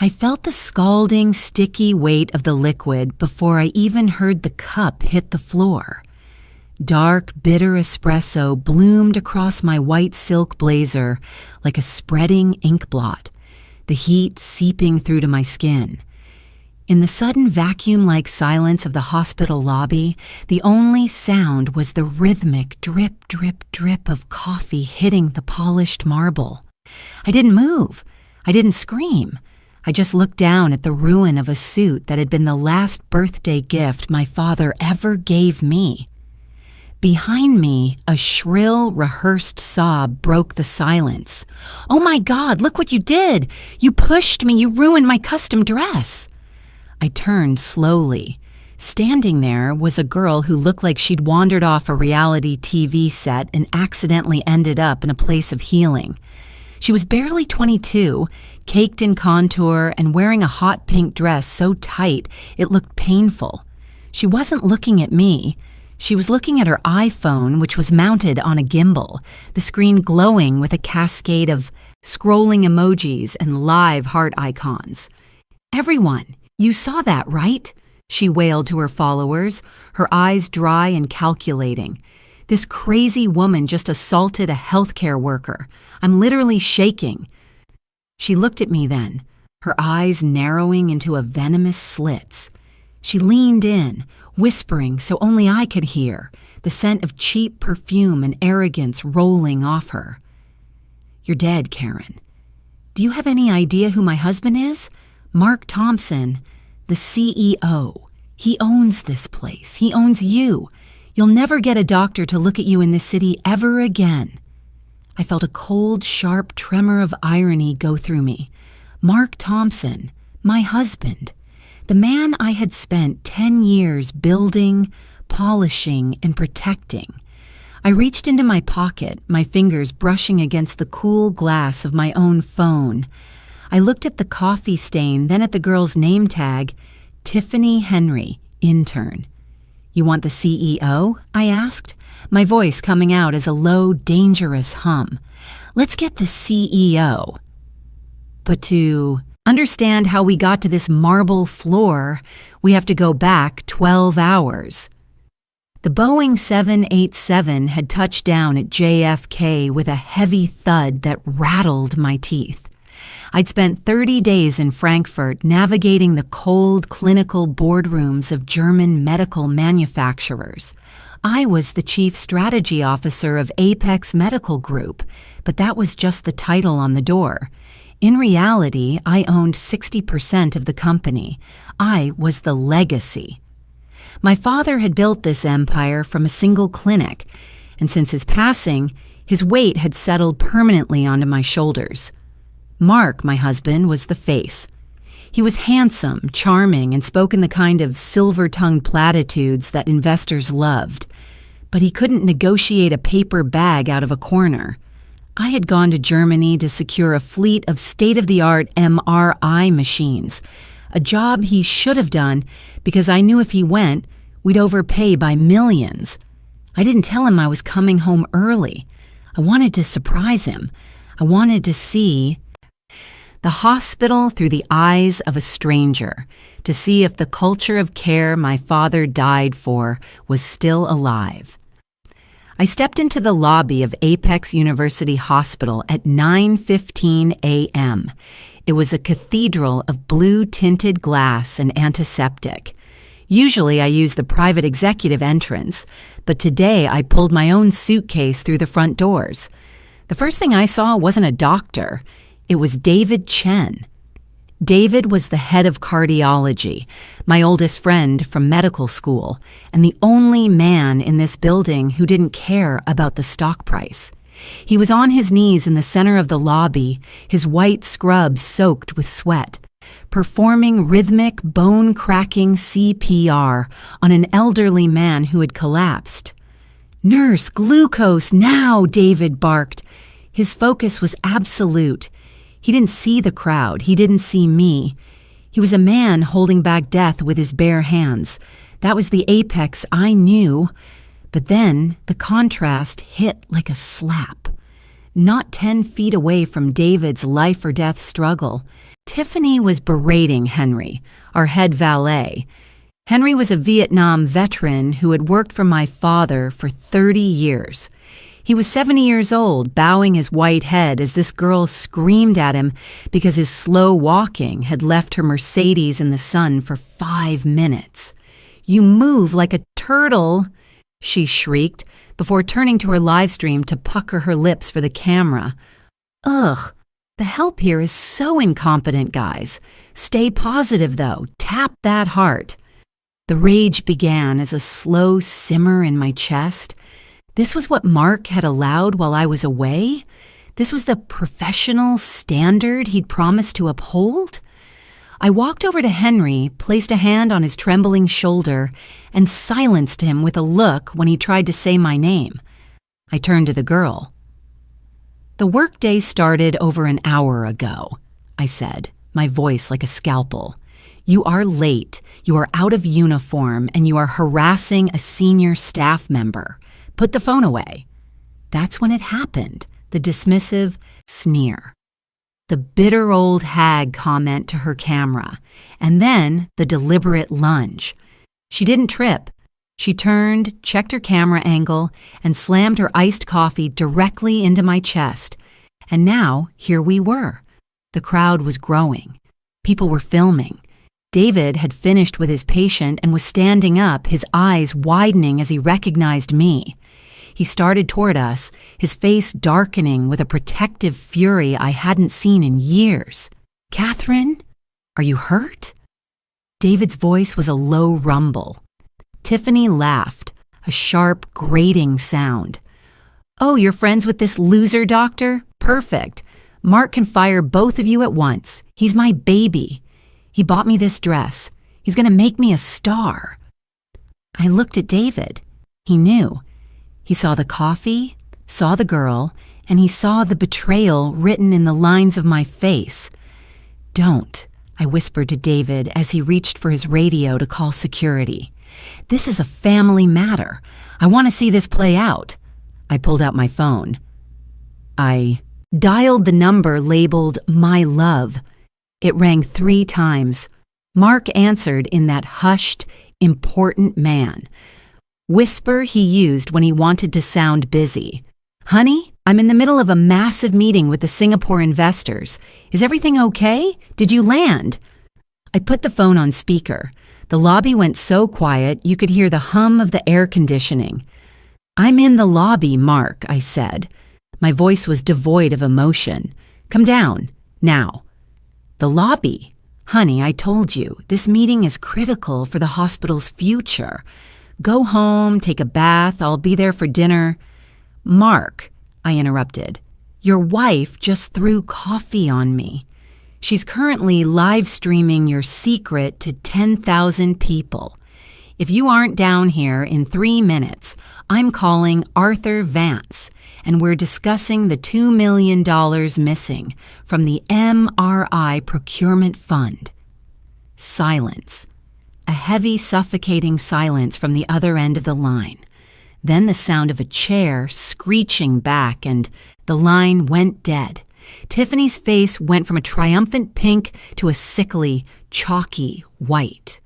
I felt the scalding, sticky weight of the liquid before I even heard the cup hit the floor. Dark, bitter espresso bloomed across my white silk blazer like a spreading ink blot, the heat seeping through to my skin. In the sudden vacuum-like silence of the hospital lobby, the only sound was the rhythmic drip, drip, drip of coffee hitting the polished marble. I didn't move. I didn't scream. I just looked down at the ruin of a suit that had been the last birthday gift my father ever gave me. Behind me, a shrill, rehearsed sob broke the silence. "Oh my God, look what you did! You pushed me, you ruined my custom dress!" I turned slowly. Standing there was a girl who looked like she'd wandered off a reality TV set and accidentally ended up in a place of healing. She was barely 22, caked in contour and wearing a hot pink dress so tight it looked painful. She wasn't looking at me. She was looking at her iPhone, which was mounted on a gimbal, the screen glowing with a cascade of scrolling emojis and live heart icons. "Everyone, you saw that, right?" she wailed to her followers, her eyes dry and calculating. "This crazy woman just assaulted a healthcare worker. I'm literally shaking." She looked at me then, her eyes narrowing into a venomous slits. She leaned in, whispering so only I could hear, the scent of cheap perfume and arrogance rolling off her. "You're dead, Karen. Do you have any idea who my husband is? Mark Thompson, the CEO. He owns this place. He owns you. You'll never get a doctor to look at you in this city ever again." I felt a cold, sharp tremor of irony go through me. Mark Thompson, my husband. The man I had spent 10 years building, polishing, and protecting. I reached into my pocket, my fingers brushing against the cool glass of my own phone. I looked at the coffee stain, then at the girl's name tag, Tiffany Henry, intern. "You want the CEO?" I asked, my voice coming out as a low, dangerous hum. "Let's get the CEO. But to understand how we got to this marble floor, we have to go back 12 hours. The Boeing 787 had touched down at JFK with a heavy thud that rattled my teeth. I'd spent 30 days in Frankfurt navigating the cold, clinical boardrooms of German medical manufacturers. I was the chief strategy officer of Apex Medical Group, but that was just the title on the door. In reality, I owned 60% of the company. I was the legacy. My father had built this empire from a single clinic, and since his passing, his weight had settled permanently onto my shoulders. Mark, my husband, was the face. He was handsome, charming, and spoke in the kind of silver-tongued platitudes that investors loved. But he couldn't negotiate a paper bag out of a corner. I had gone to Germany to secure a fleet of state-of-the-art MRI machines, a job he should have done because I knew if he went, we'd overpay by millions. I didn't tell him I was coming home early. I wanted to surprise him. I wanted to see the hospital through the eyes of a stranger, to see if the culture of care my father died for was still alive. I stepped into the lobby of Apex University Hospital at 9:15 a.m. It was a cathedral of blue-tinted glass and antiseptic. Usually I use the private executive entrance, but today I pulled my own suitcase through the front doors. The first thing I saw wasn't a doctor. It was David Chen. David was the head of cardiology, my oldest friend from medical school, and the only man in this building who didn't care about the stock price. He was on his knees in the center of the lobby, his white scrubs soaked with sweat, performing rhythmic, bone-cracking CPR on an elderly man who had collapsed. "Nurse, glucose, now!" David barked. His focus was absolute. He didn't see the crowd. He didn't see me. He was a man holding back death with his bare hands. That was the Apex I knew. But then the contrast hit like a slap. Not 10 feet away from David's life-or-death struggle, Tiffany was berating Henry, our head valet. Henry was a Vietnam veteran who had worked for my father for 30 years. He was 70 years old, bowing his white head as this girl screamed at him because his slow walking had left her Mercedes in the sun for 5 minutes. "You move like a turtle," she shrieked before turning to her live stream to pucker her lips for the camera. Ugh, the help here is so incompetent, guys. Stay positive, though. Tap that heart. The rage began as a slow simmer in my chest. This was what Mark had allowed while I was away? This was the professional standard he'd promised to uphold? I walked over to Henry, placed a hand on his trembling shoulder, and silenced him with a look when he tried to say my name. I turned to the girl. "The workday started over an hour ago," I said, my voice like a scalpel. "You are late, you are out of uniform, and you are harassing a senior staff member. Put the phone away." That's when it happened, the dismissive sneer. The bitter old hag comment to her camera, and then the deliberate lunge. She didn't trip. She turned, checked her camera angle, and slammed her iced coffee directly into my chest. And now, here we were. The crowd was growing. People were filming. David had finished with his patient and was standing up, his eyes widening as he recognized me. He started toward us, his face darkening with a protective fury I hadn't seen in years. "Catherine, are you hurt?" David's voice was a low rumble. Tiffany laughed, a sharp, grating sound. "Oh, you're friends with this loser doctor? Perfect. Mark can fire both of you at once. He's my baby. He bought me this dress. He's going to make me a star." I looked at David. He knew. He saw the coffee, saw the girl, and he saw the betrayal written in the lines of my face. "Don't," I whispered to David as he reached for his radio to call security. "This is a family matter. I want to see this play out." I pulled out my phone. I dialed the number labeled "My Love." It rang 3 times. Mark answered in that hushed, important man. Whisper he used when he wanted to sound busy. "Honey, I'm in the middle of a massive meeting with the Singapore investors. Is everything okay? Did you land?" I put the phone on speaker. The lobby went so quiet you could hear the hum of the air conditioning. "I'm in the lobby, Mark," I said. My voice was devoid of emotion. "Come down, now." "The lobby? Honey, I told you, this meeting is critical for the hospital's future. Go home, take a bath, I'll be there for dinner." "Mark," I interrupted, "your wife just threw coffee on me. She's currently live streaming your secret to 10,000 people. If you aren't down here in 3 minutes, I'm calling Arthur Vance, and we're discussing the $2 million missing from the MRI procurement fund." Silence. A heavy, suffocating silence from the other end of the line. Then the sound of a chair screeching back, and the line went dead. Tiffany's face went from a triumphant pink to a sickly, chalky white.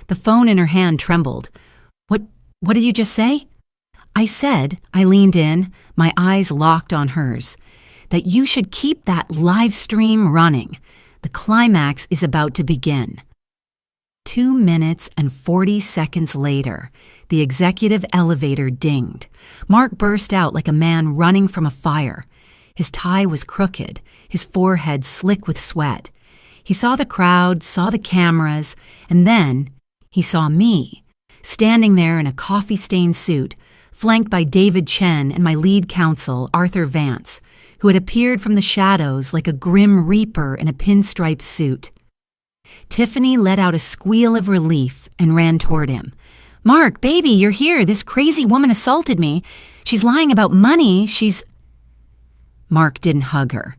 The phone in her hand trembled. What did you just say?" I said, I leaned in, my eyes locked on hers, "that you should keep that live stream running. The climax is about to begin." 2 minutes and 40 seconds later, the executive elevator dinged. Mark burst out like a man running from a fire. His tie was crooked, his forehead slick with sweat. He saw the crowd, saw the cameras, and then he saw me, standing there in a coffee-stained suit, flanked by David Chen and my lead counsel, Arthur Vance, who had appeared from the shadows like a grim reaper in a pinstripe suit. Tiffany let out a squeal of relief and ran toward him. "Mark, baby, you're here. This crazy woman assaulted me. She's lying about money. Mark didn't hug her.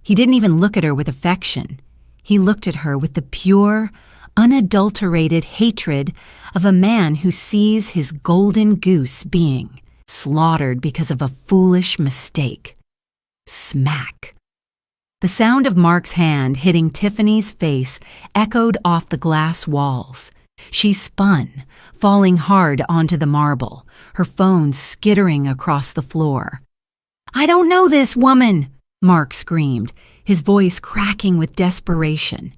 He didn't even look at her with affection. He looked at her with the pure, unadulterated hatred of a man who sees his golden goose being slaughtered because of a foolish mistake. Smack. The sound of Mark's hand hitting Tiffany's face echoed off the glass walls. She spun, falling hard onto the marble, her phone skittering across the floor. "I don't know this woman!" Mark screamed, his voice cracking with desperation.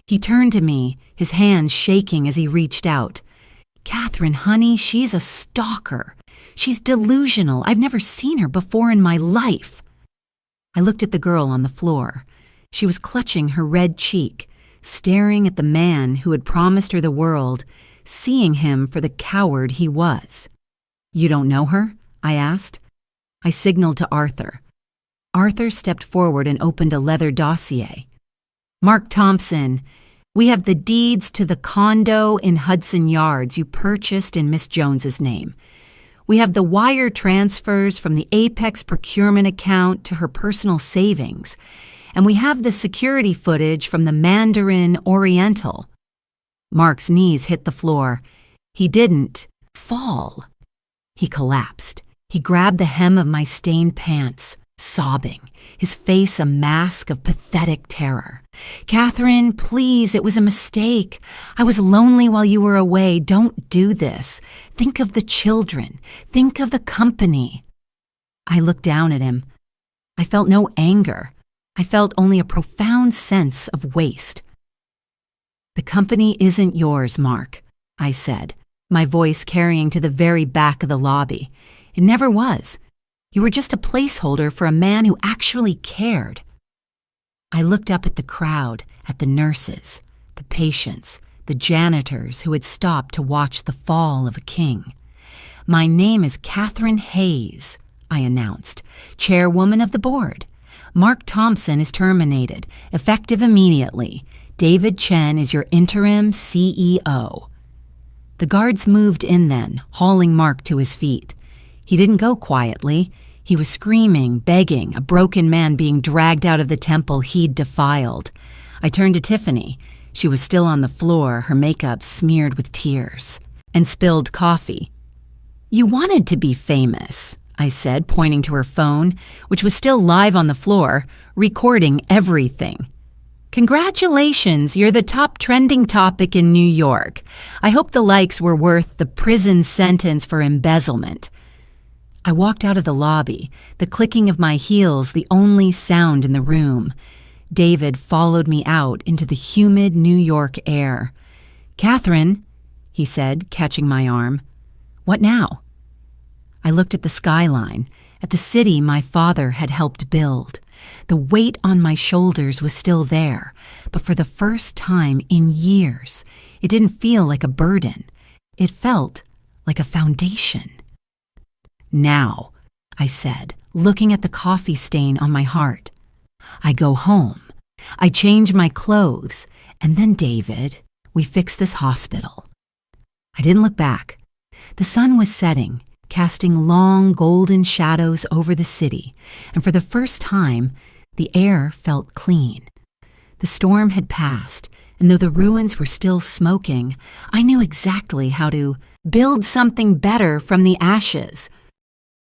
He turned to me, his hands shaking as he reached out. "Catherine, honey, she's a stalker. She's delusional. I've never seen her before in my life." I looked at the girl on the floor. She was clutching her red cheek, staring at the man who had promised her the world, seeing him for the coward he was. "You don't know her?" I asked. I signaled to Arthur. Arthur stepped forward and opened a leather dossier. "Mark Thompson, we have the deeds to the condo in Hudson Yards you purchased in Miss Jones's name. We have the wire transfers from the Apex procurement account to her personal savings, and we have the security footage from the Mandarin Oriental." Mark's knees hit the floor. He didn't fall. He collapsed. He grabbed the hem of my stained pants, sobbing, his face a mask of pathetic terror. "Catherine, please, it was a mistake. I was lonely while you were away. Don't do this. Think of the children. Think of the company." I looked down at him. I felt no anger. I felt only a profound sense of waste. "The company isn't yours, Mark," I said, my voice carrying to the very back of the lobby. "It never was. You were just a placeholder for a man who actually cared." I looked up at the crowd, at the nurses, the patients, the janitors who had stopped to watch the fall of a king. "My name is Catherine Hayes," I announced, chairwoman of the board. "Mark Thompson is terminated, effective immediately. David Chen is your interim CEO." The guards moved in then, hauling Mark to his feet. He didn't go quietly. He was screaming, begging, a broken man being dragged out of the temple he'd defiled. I turned to Tiffany. She was still on the floor, her makeup smeared with tears, and spilled coffee. "You wanted to be famous," I said, pointing to her phone, which was still live on the floor, recording everything. "Congratulations, you're the top trending topic in New York. I hope the likes were worth the prison sentence for embezzlement." I walked out of the lobby, the clicking of my heels the only sound in the room. David followed me out into the humid New York air. "Catherine," he said, catching my arm. "What now?" I looked at the skyline, at the city my father had helped build. The weight on my shoulders was still there, but for the first time in years, it didn't feel like a burden. It felt like a foundation. "Now," I said, looking at the coffee stain on my heart, "I go home. I change my clothes, and then, David, we fix this hospital." I didn't look back. The sun was setting, casting long golden shadows over the city, and for the first time, the air felt clean. The storm had passed, and though the ruins were still smoking, I knew exactly how to build something better from the ashes,